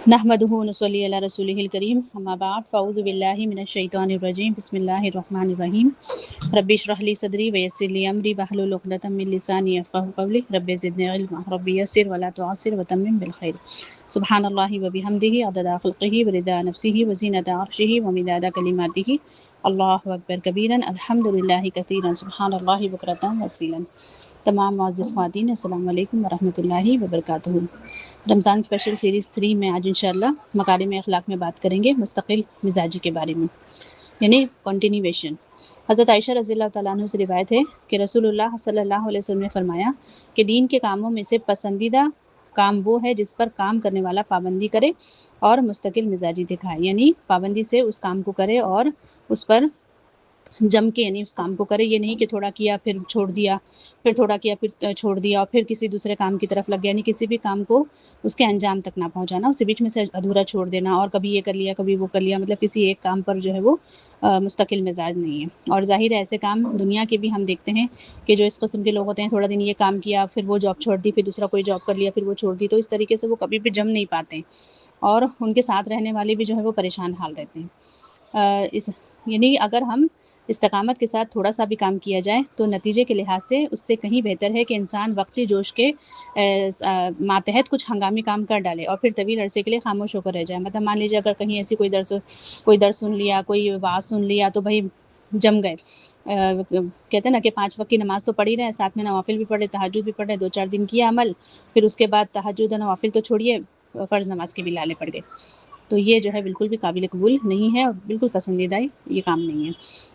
نحمدہ ونصلی علی رسولہ الکریم اما بعد فاعوذ باللہ من الشیطان الرجیم بسم اللہ الرحمن الرحیم رب اشرح لی صدری ویسر لی امری واحلل عقدۃ من لسانی یفقہوا قولی رب زدنی علما رب یسر ولا تعسر وتمم بالخیر سبحان اللہ وبحمدہ عدد خلقہ ورضا نفسہ وزینۃ عرشہ ومداد کلماتہ اللہ اکبر کبیرا الحمد للہ کثیرا سبحان اللہ بکرۃ وصیلا۔ تمام معزز خواتین السلام علیکم ورحمۃ اللہ وبرکاتہ۔ رمضان اسپیشل سیریز 3 میں آج انشاءاللہ مکارم اخلاق میں بات کریں گے مستقل مزاجی کے بارے میں، یعنی کنٹینیویشن۔ حضرت عائشہ رضی اللہ تعالیٰ عنہ سے روایت ہے کہ رسول اللہ صلی اللہ علیہ وسلم نے فرمایا کہ دین کے کاموں میں سے پسندیدہ کام وہ ہے جس پر کام کرنے والا پابندی کرے اور مستقل مزاجی دکھائے، یعنی پابندی سے اس کام کو کرے اور اس پر جم کے یعنی اس کام کو کرے۔ یہ نہیں کہ تھوڑا کیا پھر چھوڑ دیا، پھر تھوڑا کیا پھر چھوڑ دیا اور پھر کسی دوسرے کام کی طرف لگ گیا، یعنی کسی بھی کام کو اس کے انجام تک نہ پہنچانا، اسے بیچ میں سے ادھورا چھوڑ دینا اور کبھی یہ کر لیا کبھی وہ کر لیا، مطلب کسی ایک کام پر جو ہے وہ مستقل مزاج نہیں ہے۔ اور ظاہر ہے ایسے کام دنیا کے بھی ہم دیکھتے ہیں کہ جو اس قسم کے لوگ ہوتے ہیں، تھوڑا دن یہ کام کیا پھر وہ جاب چھوڑ دی، پھر دوسرا کوئی جاب کر لیا پھر وہ چھوڑ دی، تو اس طریقے سے وہ کبھی بھی جم نہیں پاتے اور ان کے ساتھ رہنے والے بھی جو ہے وہ پریشان حال رہتے ہیں۔ یعنی اگر ہم استقامت کے ساتھ تھوڑا سا بھی کام کیا جائے تو نتیجے کے لحاظ سے اس سے کہیں بہتر ہے کہ انسان وقتی جوش کے ماتحت کچھ ہنگامی کام کر ڈالے اور پھر طویل عرصے کے لیے خاموش ہو کر رہ جائے۔ مطلب مان لیجیے اگر کہیں ایسی کوئی درس سن لیا، کوئی وعظ سن لیا تو بھائی جم گئے۔ کہتے ہیں نا کہ 5 وقت کی نماز تو پڑھ ہی رہے، ساتھ میں نوافل بھی پڑھے، تہجد بھی پڑھے، 2-4 دن کیا عمل، پھر اس کے بعد تہجد اور نوافل تو چھوڑیے، فرض نماز کے بھی لالے پڑ گئے، تو یہ جو ہے بالکل بھی قابل قبول نہیں ہے اور بالکل پسندیدہ یہ کام نہیں ہے۔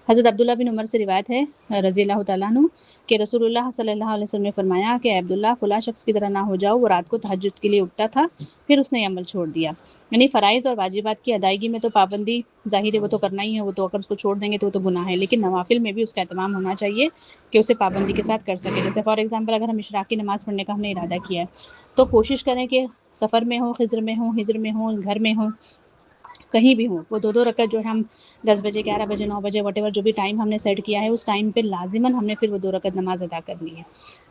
حضرت عبداللہ بن عمر سے روایت ہے رضی اللہ تعالیٰ عنہ کہ رسول اللہ صلی اللہ علیہ وسلم نے فرمایا کہ عبداللہ فلاں شخص کی طرح نہ ہو جاؤ، وہ رات کو تہجد کے لیے اٹھتا تھا پھر اس نے عمل چھوڑ دیا۔ یعنی فرائض اور واجبات کی ادائیگی میں تو پابندی ظاہر ہے وہ تو کرنا ہی ہے، وہ تو اگر اس کو چھوڑ دیں گے تو وہ تو گناہ ہے، لیکن نوافل میں بھی اس کا اہتمام ہونا چاہیے کہ اسے پابندی کے ساتھ کر سکے۔ جیسے فار ایگزامپل اگر ہم اشراق کی نماز پڑھنے کا ہم نے ارادہ کیا ہے تو کوشش کریں کہ سفر میں ہوں، خضر میں ہوں، ہجر میں ہوں، گھر میں ہوں، کہیں بھی ہوں، وہ 2 رکعت جو ہم 10 بجے 11 بجے 9 بجے واٹ ایور جو بھی ٹائم ہم نے سیٹ کیا ہے اس ٹائم پہ لازماً ہم نے پھر وہ 2 رکعت نماز ادا کرنی ہے۔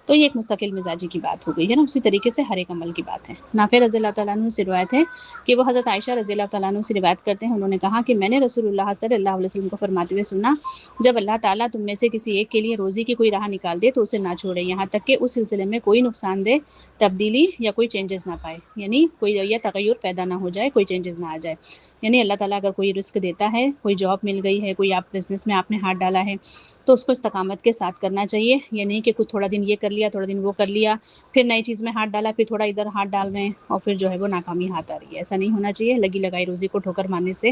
تو یہ ایک مستقل مزاجی کی بات ہو گئی ہے نا، اسی طریقے سے ہر ایک عمل کی بات ہے۔ نافع رضی اللہ تعالیٰ عنہ سے روایت ہے کہ وہ حضرت عائشہ رضی اللہ تعالیٰ عنہ سے روایت کرتے ہیں، انہوں نے کہا کہ میں نے رسول اللہ صلی اللہ علیہ وسلم کو فرماتے ہوئے سنا، جب اللہ تعالیٰ تم میں سے کسی ایک کے لیے روزی کی کوئی راہ نکال دے تو اسے نہ چھوڑے یہاں تک کہ اس سلسلے میں کوئی نقصان دہ تبدیلی یا کوئی چینجز نہ پائے، یعنی کوئی یا تغیر پیدا نہ ہو جائے، کوئی چینجز نہ آ جائے۔ یعنی اللہ تعالیٰ اگر کوئی رزق دیتا ہے، کوئی جاب مل گئی ہے، کوئی آپ بزنس میں آپ نے ہاتھ ڈالا ہے تو اس کو استقامت کے ساتھ کرنا چاہیے، یہ نہیں کہ کچھ تھوڑا دن یہ کر لیا، تھوڑا دن وہ کر لیا، پھر نئی چیز میں ہاتھ ڈالا، پھر تھوڑا ادھر ہاتھ ڈال رہے ہیں اور پھر جو ہے وہ ناکامی ہاتھ آ رہی ہے۔ ایسا نہیں ہونا چاہیے، لگی لگائی روزی کو ٹھوکر مارنے سے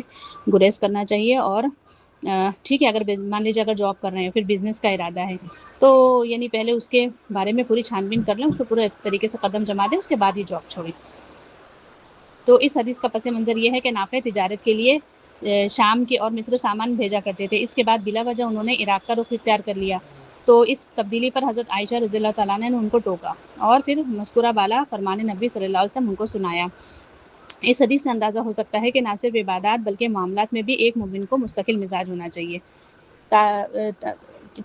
گریز کرنا چاہیے۔ اور ٹھیک ہے، اگر مان لیجیے اگر جاب کر رہے ہیں پھر بزنس کا ارادہ ہے تو یعنی پہلے اس کے بارے میں پوری چھان بین کر لیں، اس کو پورے طریقے سے قدم جما دیں، اس کے بعد ہی جاب چھوڑیں۔ تو اس حدیث کا پس منظر یہ ہے کہ نافع تجارت کے لیے شام کے اور مصر سامان بھیجا کرتے تھے، اس کے بعد بلا وجہ انہوں نے عراق کا رخ اختیار کر لیا، تو اس تبدیلی پر حضرت عائشہ رضی اللہ تعالیٰ نے ان کو ٹوکا اور پھر مذکورہ بالا فرمان نبی صلی اللہ علیہ وسلم ان کو سنایا۔ اس حدیث سے اندازہ ہو سکتا ہے کہ نہ صرف عبادات بلکہ معاملات میں بھی ایک مومن کو مستقل مزاج ہونا چاہیے،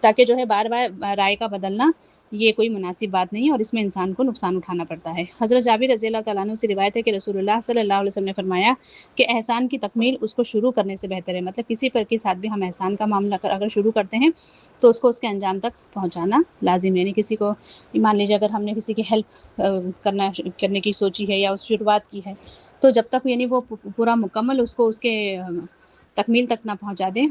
تاکہ جو ہے بار بار رائے کا بدلنا یہ کوئی مناسب بات نہیں ہے اور اس میں انسان کو نقصان اٹھانا پڑتا ہے۔ حضرت جابر رضی اللہ تعالیٰ عنہ سے روایت ہے کہ رسول اللہ صلی اللہ علیہ وسلم نے فرمایا کہ احسان کی تکمیل اس کو شروع کرنے سے بہتر ہے، مطلب کسی پر کے ساتھ بھی ہم احسان کا معاملہ اگر شروع کرتے ہیں تو اس کو اس کے انجام تک پہنچانا لازم ہے۔ یعنی کسی کو مان لیجیے اگر ہم نے کسی کی ہیلپ کرنے کی سوچی ہے یا اس شروعات کی ہے تو جب تک یعنی وہ پورا مکمل اس کو اس کے تکمیل تک نہ پہنچا دیں،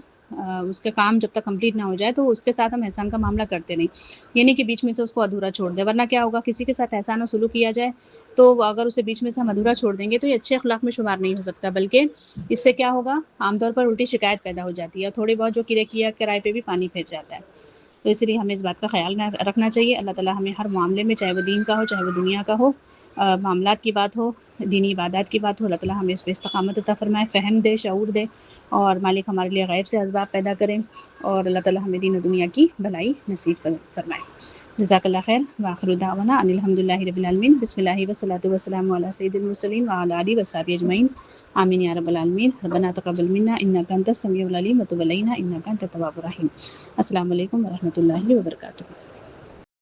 اس کے کام جب تک کمپلیٹ نہ ہو جائے تو اس کے ساتھ ہم احسان کا معاملہ کرتے نہیں، یعنی کہ بیچ میں سے اس کو ادھورا چھوڑ دیں، ورنہ کیا ہوگا کسی کے ساتھ احسان و سلوک کیا جائے تو اگر اسے بیچ میں سے ہم ادھورا چھوڑ دیں گے تو یہ اچھے اخلاق میں شمار نہیں ہو سکتا، بلکہ اس سے کیا ہوگا عام طور پر الٹی شکایت پیدا ہو جاتی ہے اور تھوڑی بہت جو کرائے پہ بھی پانی پھیر جاتا ہے۔ تو اس لیے ہمیں اس بات کا خیال رکھنا چاہیے۔ اللہ تعالیٰ ہمیں ہر معاملے میں، چاہے وہ دین کا ہو چاہے وہ دنیا کا ہو، معاملات کی بات ہو، دینی عبادات کی بات ہو، اللہ تعالیٰ ہمیں اس پہ استقامت عطا فرمائے، فہم دے، شعور دے، اور مالک ہمارے لیے غیب سے اسباب پیدا کریں اور اللہ تعالیٰ ہمیں دین و دنیا کی بھلائی نصیب فرمائے۔ جزاک اللہ خیر، وآخر دعوانا ان الحمد للہ رب العالمین، بسم اللہ والصلاۃ والسلام علی سید المرسلین وعلی آلہ وصحبہ اجمعین، آمین یا رب العالمین۔ ربنا تقبل منا انک انت السمیع العلیم وتب علینا انک انت التواب الرحیم۔ السلام علیکم ورحمۃ اللہ وبرکاتہ۔